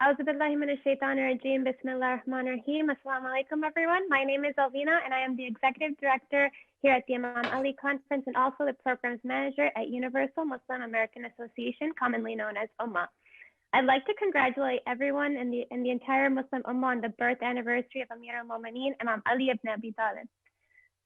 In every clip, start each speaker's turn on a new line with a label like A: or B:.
A: A'udhu billahi minash shaitanir rajeem. Bismillahir rahmanir rahim. Assalamu alaikum, everyone. My name is Alvena, and I am the Executive Director here at the Imam Ali Conference and also the Programs Manager at Universal Muslim American Association, commonly known as Ummah. I'd like to congratulate everyone in the entire Muslim Ummah on the birth anniversary of Amir al-Mu'mineen, Imam Ali ibn Abi Talib.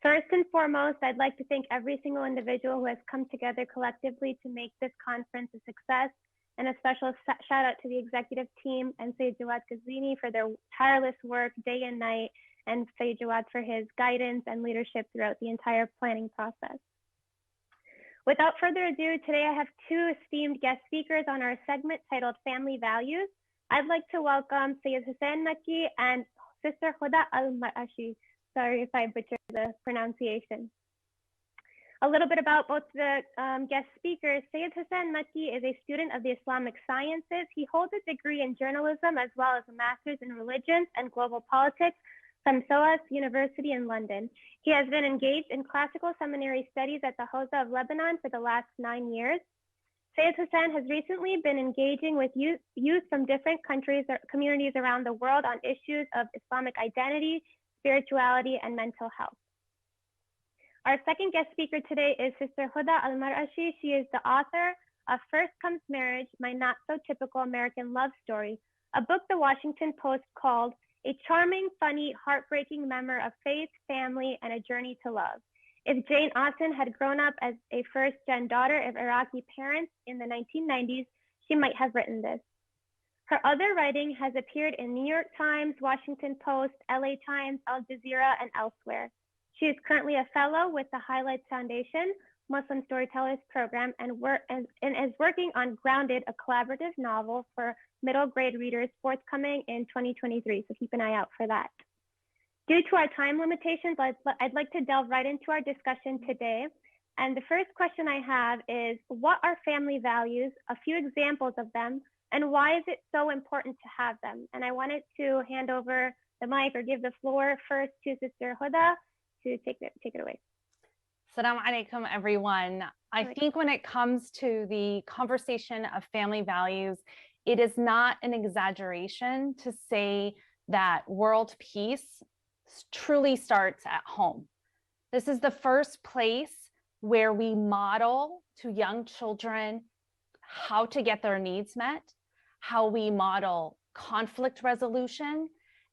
A: First and foremost, I'd like to thank every single individual who has come together collectively to make this conference a success, and a special shout out to the executive team and Sayyid JawadQazwini for their tireless work day and night, and Sayyid Jawad for his guidance and leadership throughout the entire planning process. Without further ado, today I have two esteemed guest speakers on our segment titled Family Values. I'd like to welcome Sayyid Hussain Makke and Sister Huda al-Marashi. Sorry if I butchered the pronunciation. A little bit about both the guest speakers. Sayyid Hussain Makke is a student of the Islamic sciences. He holds a degree in journalism as well as a master's in religions and global politics from SOAS University in London. He has been engaged in classical seminary studies at the Huda of Lebanon for the last 9 years. Sayyid Hussain has recently been engaging with youth from different countries or communities around the world on issues of Islamic identity, spirituality, and mental health. Our second guest speaker today is Sister Huda al-Marashi. She is the author of First Comes Marriage, My Not So Typical American Love Story, a book the Washington Post called a charming, funny, heartbreaking memoir of faith, family, and a journey to love. If Jane Austen had grown up as a first-gen daughter of Iraqi parents in the 1990s, she might have written this. Her other writing has appeared in New York Times, Washington Post, LA Times, Al Jazeera, and elsewhere. She is currently a fellow with the Highlights Foundation Muslim Storytellers Program and is working on Grounded, a collaborative novel for middle grade readers forthcoming in 2023, so keep an eye out for that. Due to our time limitations, I'd like to delve right into our discussion today. And the first question I have is, what are family values, a few examples of them, and why is it so important to have them? And I wanted to hand over the mic or give the floor first to Sister Huda to take it away.
B: Assalamu alaikum, everyone. I think when it comes to the conversation of family values, it is not an exaggeration to say that world peace truly starts at home. This is the first place where we model to young children how to get their needs met, how we model conflict resolution,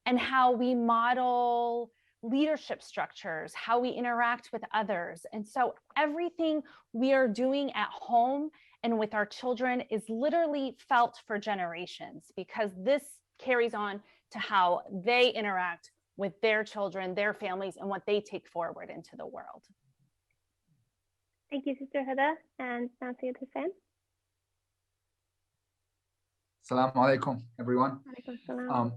B: and how we model leadership structures, how we interact with others. And so everything we are doing at home and with our children is literally felt for generations, because this carries on to how they interact with their children, their families, and what they take forward into the world.
A: Thank you, Sister Huda. And now Sayyid Hussain.
C: Assalamu alaikum, everyone.
A: Alaikum salam.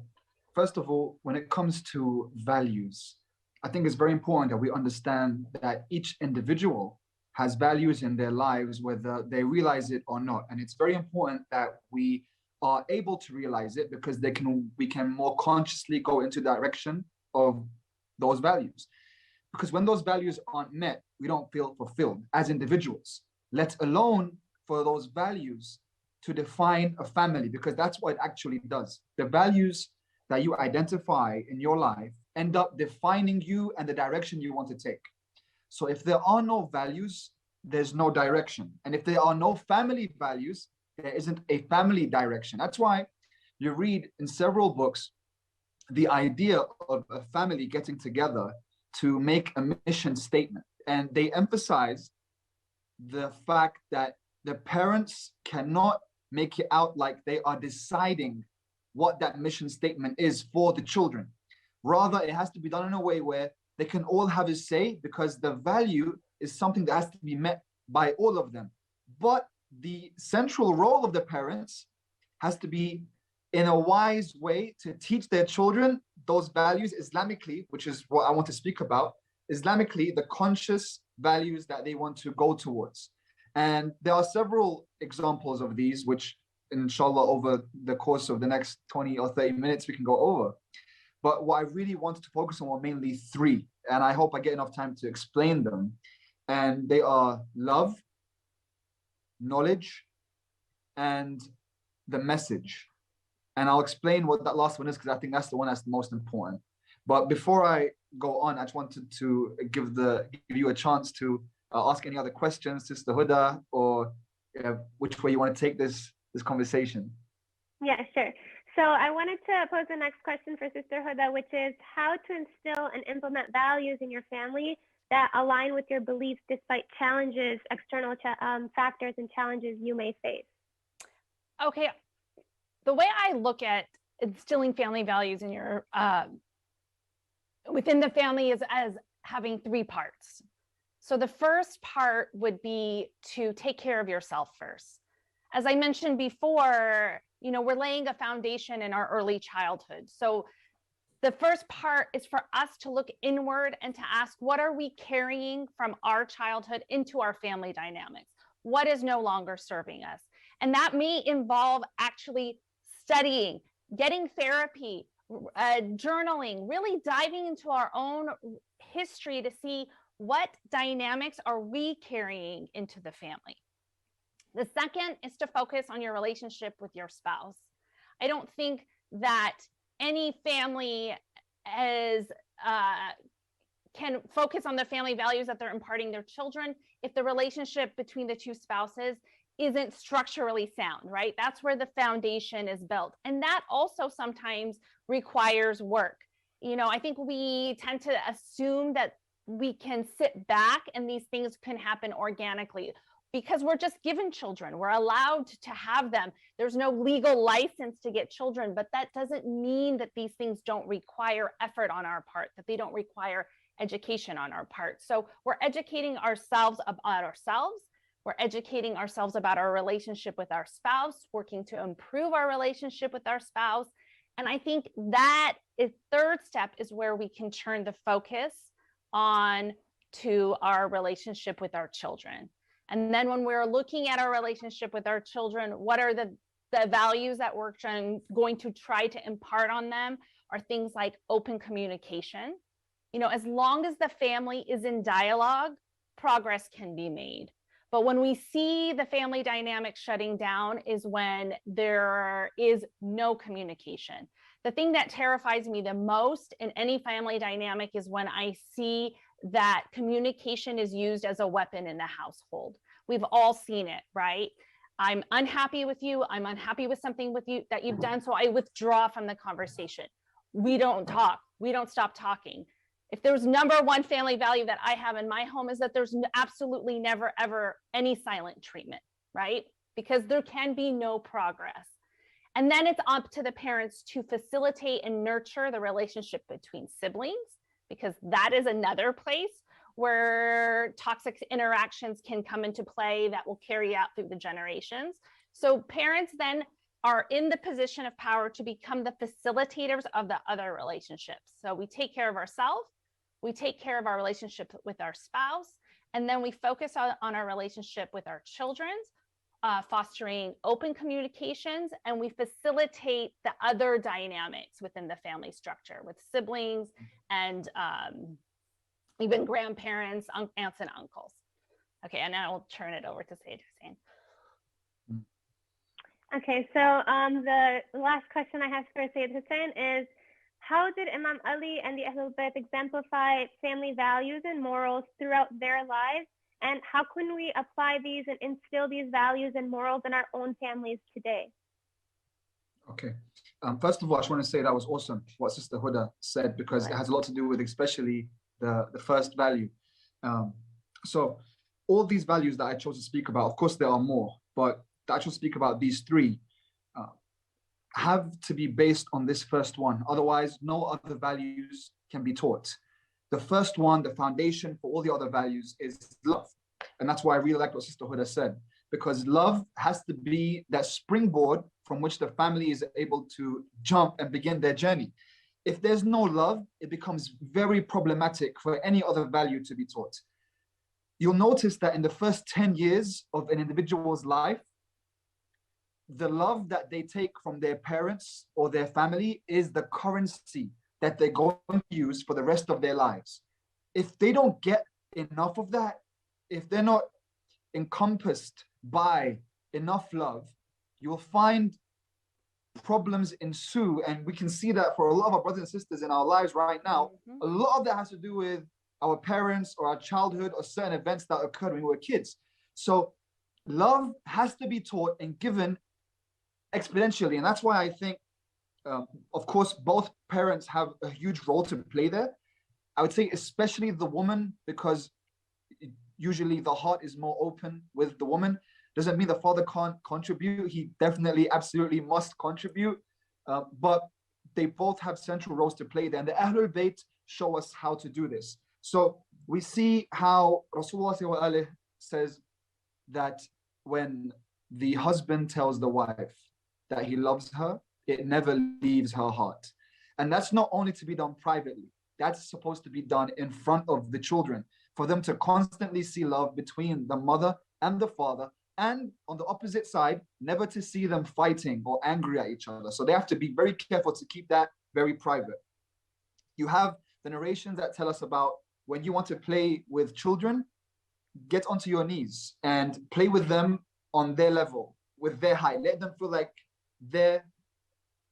C: First of all, when it comes to values, I think it's very important that we understand that each individual has values in their lives, whether they realize it or not. And it's very important that we are able to realize it, because we can more consciously go into the direction of those values. Because when those values aren't met, we don't feel fulfilled as individuals, let alone for those values to define a family, because that's what it actually does. The values that you identify in your life end up defining you and the direction you want to take. So if there are no values, there's no direction. And if there are no family values, there isn't a family direction. That's why you read in several books the idea of a family getting together to make a mission statement. And they emphasize the fact that the parents cannot make it out like they are deciding what that mission statement is for the children. Rather, it has to be done in a way where they can all have a say, because the value is something that has to be met by all of them. But the central role of the parents has to be in a wise way to teach their children those values Islamically, which is what I want to speak about. Islamically, the conscious values that they want to go towards. And there are several examples of these, which inshallah over the course of the next 20 or 30 minutes we can go over. But what I really wanted to focus on were mainly three, and I hope I get enough time to explain them. And they are love, knowledge, and the message. And I'll explain what that last one is, because I think that's the one that's the most important. But before I go on, I just wanted to give you a chance to ask any other questions, Sister Huda, or which way you want to take this conversation.
A: Yeah, sure. So I wanted to pose the next question for Sister Huda, which is how to instill and implement values in your family that align with your beliefs despite challenges, external factors and challenges you may face.
B: Okay, the way I look at instilling family values in your within the family is as having three parts. So the first part would be to take care of yourself first. As I mentioned before, we're laying a foundation in our early childhood. So the first part is for us to look inward and to ask, what are we carrying from our childhood into our family dynamics? What is no longer serving us? And that may involve actually studying, getting therapy, journaling, really diving into our own history to see what dynamics are we carrying into the family. The second is to focus on your relationship with your spouse. I don't think that any family can focus on the family values that they're imparting their children if the relationship between the two spouses isn't structurally sound, right? That's where the foundation is built. And that also sometimes requires work. I think we tend to assume that we can sit back and these things can happen organically because we're just given children. We're allowed to have them. There's no legal license to get children, but that doesn't mean that these things don't require effort on our part, that they don't require education on our part. So we're educating ourselves about ourselves. We're educating ourselves about our relationship with our spouse, working to improve our relationship with our spouse. And I think that third step is where we can turn the focus on to our relationship with our children. And then when we're looking at our relationship with our children, what are the values that we're going to try to impart on them are things like open communication. As long as the family is in dialogue, progress can be made. But when we see the family dynamic shutting down is when there is no communication. The thing that terrifies me the most in any family dynamic is when I see that communication is used as a weapon in the household. We've all seen it, right? I'm unhappy with you. I'm unhappy with something with you that you've done. So I withdraw from the conversation. We don't talk. We don't stop talking. If there's number one family value that I have in my home is that there's absolutely never, ever any silent treatment, right? Because there can be no progress. And then it's up to the parents to facilitate and nurture the relationship between siblings, because that is another place where toxic interactions can come into play that will carry out through the generations. So parents then are in the position of power to become the facilitators of the other relationships. So we take care of ourselves, we take care of our relationship with our spouse, and then we focus on our relationship with our children, fostering open communications, and we facilitate the other dynamics within the family structure with siblings and even grandparents, aunts and uncles. Okay, and now I'll turn it over to Sayyid Hussain.
A: Okay, so the last question I have for Sayyid Hussain is, how did Imam Ali and the Ahlul Bayt exemplify family values and morals throughout their lives? And how can we apply these and instill these values and morals in our own families today?
C: Okay. First of all, I just want to say that was awesome what Sister Huda said, because it has a lot to do with especially the first value. So all these values that I chose to speak about, of course there are more, but I chose to speak about these three, have to be based on this first one. Otherwise, no other values can be taught. The first one, the foundation for all the other values, is love. And that's why I really like what Sister Huda said, because love has to be that springboard from which the family is able to jump and begin their journey. If there's no love, it becomes very problematic for any other value to be taught. You'll notice that in the first 10 years of an individual's life, the love that they take from their parents or their family is the currency that they're going to use for the rest of their lives. If they don't get enough of that, if they're not encompassed by enough love, you will find problems ensue, and we can see that for a lot of our brothers and sisters in our lives right now, a lot of that has to do with our parents or our childhood or certain events that occurred when we were kids. So love has to be taught and given exponentially. And that's why I think, of course, both parents have a huge role to play there. I would say especially the woman, because usually the heart is more open with the woman. Doesn't mean the father can't contribute. He definitely, absolutely must contribute. But they both have central roles to play there. And the Ahlul Bayt show us how to do this. So we see how Rasulullah says that when the husband tells the wife that he loves her, it never leaves her heart. And that's not only to be done privately. That's supposed to be done in front of the children, for them to constantly see love between the mother and the father. And on the opposite side, never to see them fighting or angry at each other. So they have to be very careful to keep that very private. You have the narrations that tell us about when you want to play with children, get onto your knees and play with them on their level, with their height. Let them feel like they're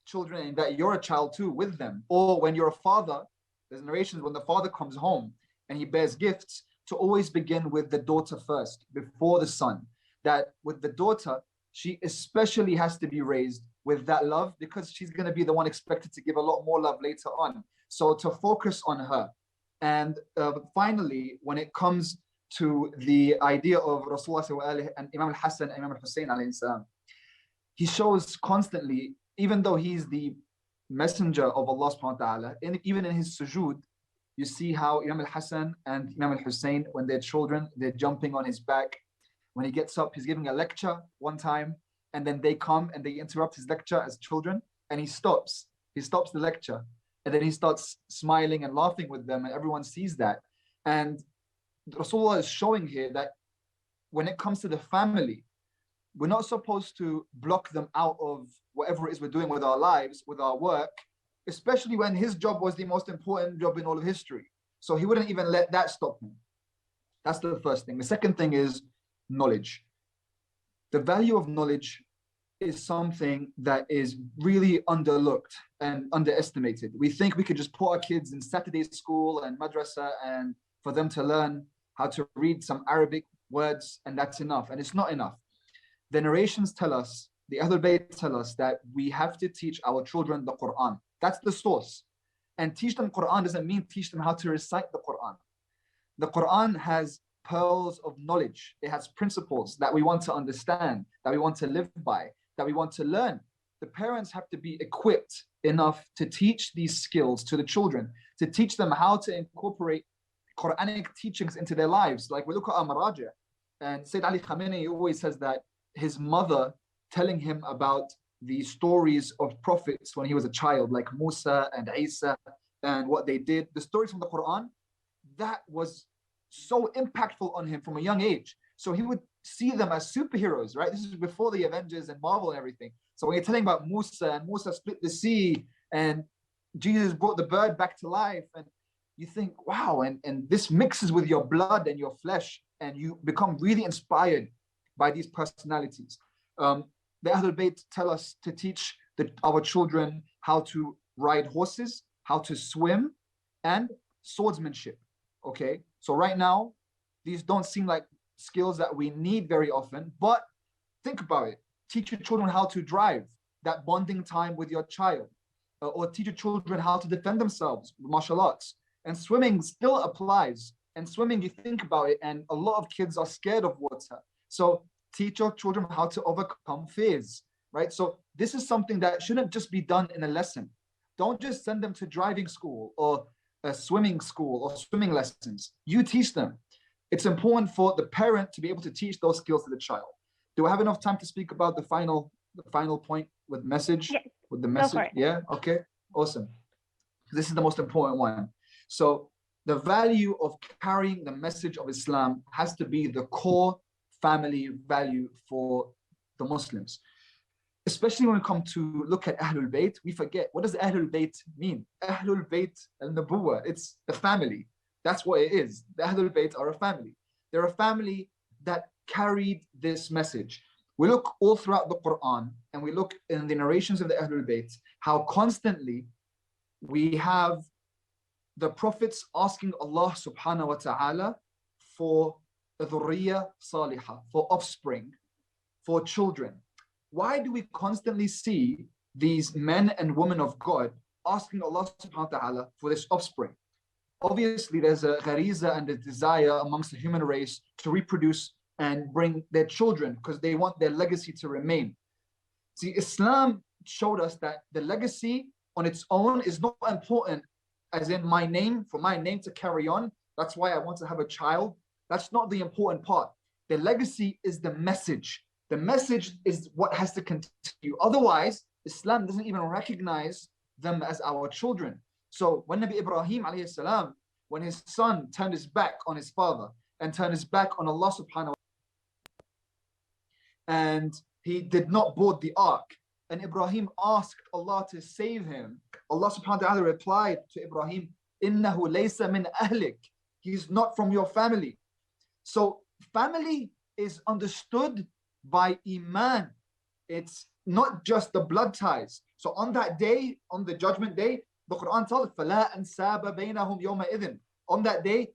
C: children and that you're a child too with them. Or when you're a father, there's narrations when the father comes home and he bears gifts, to always begin with the daughter first before the son. That with the daughter, she especially has to be raised with that love, because she's going to be the one expected to give a lot more love later on. So to focus on her. And finally, when it comes to the idea of Rasulullah and Imam al-Hassan and Imam al-Hussain alayhi salam, he shows constantly, even though he's the messenger of Allah subhanahu wa ta'ala, even in his sujood, you see how Imam al-Hassan and Imam al-Hussain, when they're children, they're jumping on his back. When he gets up, he's giving a lecture one time, and then they come and they interrupt his lecture as children, and he stops the lecture, and then he starts smiling and laughing with them, and everyone sees that. And Rasulullah is showing here that when it comes to the family, we're not supposed to block them out of whatever it is we're doing with our lives, with our work, especially when his job was the most important job in all of history. So he wouldn't even let that stop him. That's the first thing. The second thing is knowledge. The value of knowledge is something that is really underlooked and underestimated. We think we could just put our kids in Saturday school and madrasa and for them to learn how to read some Arabic words, and that's enough. And it's not enough. The narrations tell us, the Ahlul Bayt tell us that we have to teach our children the Quran. That's the source. And teach them Quran doesn't mean teach them how to recite the Quran. The Quran has pearls of knowledge. It has principles that we want to understand, that we want to live by, that we want to learn. The parents have to be equipped enough to teach these skills to the children, to teach them how to incorporate Quranic teachings into their lives. Like we look at Marashi, and Sayyid Ali Khamenei always says that his mother telling him about the stories of prophets when he was a child, like Musa and Isa and what they did, the stories from the Quran, that was so impactful on him from a young age. So he would see them as superheroes, right? This is before the Avengers and Marvel and everything. So when you're telling about Musa, and Musa split the sea, and Jesus brought the bird back to life, and you think, wow, and this mixes with your blood and your flesh, and you become really inspired by these personalities. The Ahlul Bayt tell us to teach our children how to ride horses, how to swim, and swordsmanship. Okay, so right now, these don't seem like skills that we need very often, but think about it. Teach your children how to drive, that bonding time with your child, or teach your children how to defend themselves with martial arts. And swimming still applies. And swimming, you think about it, and a lot of kids are scared of water. So teach your children how to overcome fears, right? So this is something that shouldn't just be done in a lesson. Don't just send them to driving school or a swimming school or swimming lessons. You teach them. It's important for the parent to be able to teach those skills to the child. Do I have enough time to speak about the final point with message?
A: Yes.
C: With the message? Yeah, okay, awesome. This is the most important one. So the value of carrying the message of Islam has to be the core family value for the Muslims. Especially when we come to look at Ahlul Bayt, we forget, what does Ahlul Bayt mean? Ahlul Bayt al-Nabuwa, it's the family. That's what it is. The Ahlul Bayt are a family. They're a family that carried this message. We look all throughout the Quran and we look in the narrations of the Ahlul Bayt, how constantly we have the prophets asking Allah subhanahu wa ta'ala for dhurriya salihah, for offspring, for children. Why do we constantly see these men and women of God asking Allah subhanahu wa ta'ala for this offspring? Obviously, there's a ghariza and a desire amongst the human race to reproduce and bring their children because they want their legacy to remain. See, Islam showed us that the legacy on its own is not important, as in my name, for my name to carry on. That's why I want to have a child. That's not the important part. The legacy is the message. The message is what has to continue. Otherwise, Islam doesn't even recognize them as our children. So when Nabi Ibrahim alayhi salam, when his son turned his back on his father and turned his back on Allah subhanahu wa ta'ala, and he did not board the ark, and Ibrahim asked Allah to save him, Allah subhanahu wa ta'ala replied to Ibrahim, "Innahu laysa min ahlik." He's not from your family. So family is understood by Iman. It's not just the blood ties. So on that day, on the judgment day, the Quran tells us, فَلَا أَنْسَابَ بَيْنَهُمْ يَوْمَئِذٍ. On that day,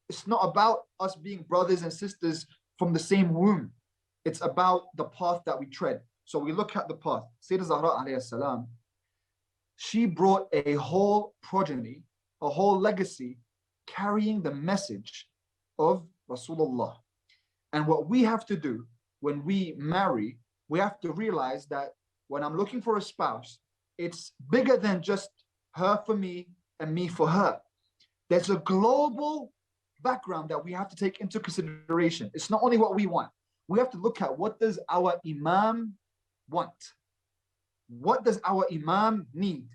C: it's not about us being brothers and sisters from the same womb. It's about the path that we tread. So we look at the path. Sayyidah Zahra alayhi salam, she brought a whole progeny, a whole legacy, carrying the message of Rasulullah. And what we have to do when we marry, we have to realize that when I'm looking for a spouse, it's bigger than just her for me and me for her. There's a global background that we have to take into consideration. It's not only what we want. We have to look at, what does our Imam want? What does our Imam need?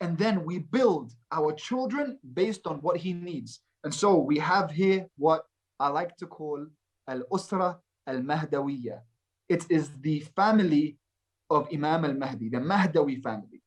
C: And then we build our children based on what he needs. And so we have here what I like to call al-Usra al-Mahdawiyya. It is the family of Imam al-Mahdi, the Mahdawi family.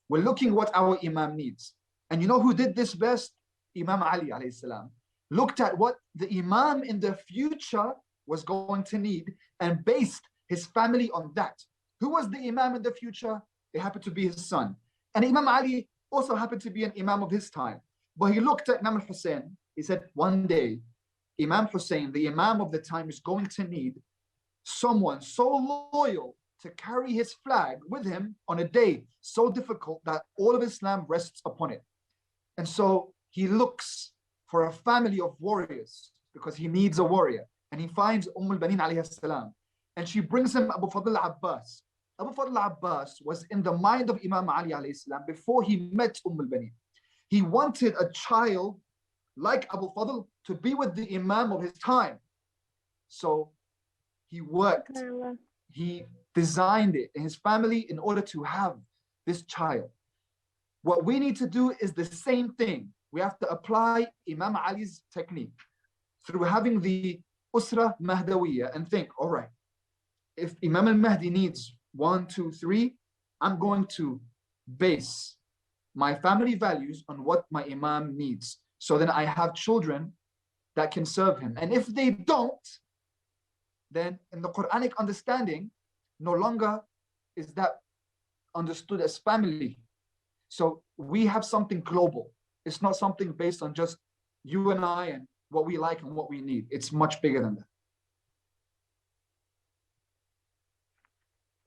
C: We're looking what our Imam needs. And you know who did this best? Imam Ali alayhi salam. Looked at what the Imam in the future was going to need and based his family on that. Who was the Imam in the future? It happened to be his son. And Imam Ali also happened to be an Imam of his time. But he looked at Imam Hussain. He said, one day, Imam Hussain, the Imam of the time, is going to need someone so loyal to carry his flag with him on a day so difficult that all of Islam rests upon it. And so he looks for a family of warriors because he needs a warrior. And he finds al-Banin alayhi salam. And she brings him Abu Fadl Abbas. Abu Fadl Abbas was in the mind of Imam Ali alayhi salam before he met al-Banin. He wanted a child like Abu Fadl to be with the Imam of his time. So he worked, he designed it in his family in order to have this child. What we need to do is the same thing. We have to apply Imam Ali's technique through having the Usra Mahdawiyya and think, all right, if Imam al-Mahdi needs 1, 2, 3, I'm going to base my family values on what my Imam needs. So then I have children that can serve him. And if they don't, then in the Quranic understanding, no longer is that understood as family. So we have something global. It's not something based on just you and I and what we like and what we need. It's much bigger than that.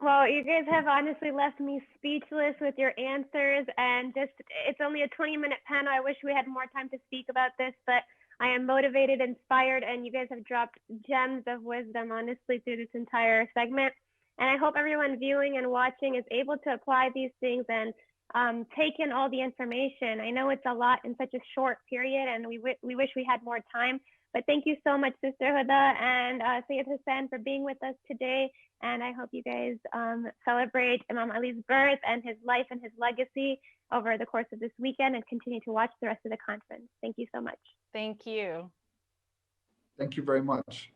A: Well, you guys have honestly left me speechless with your answers, and just, it's only a 20-minute panel. I wish we had more time to speak about this, but I am motivated, inspired, and you guys have dropped gems of wisdom, honestly, through this entire segment. And I hope everyone viewing and watching is able to apply these things and take in all the information. I know it's a lot in such a short period, and we wish we had more time. But thank you so much, Sister Huda and Sayyid Hussain, for being with us today. And I hope you guys celebrate Imam Ali's birth and his life and his legacy over the course of this weekend and continue to watch the rest of the conference. Thank you so much.
B: Thank you.
C: Thank you very much.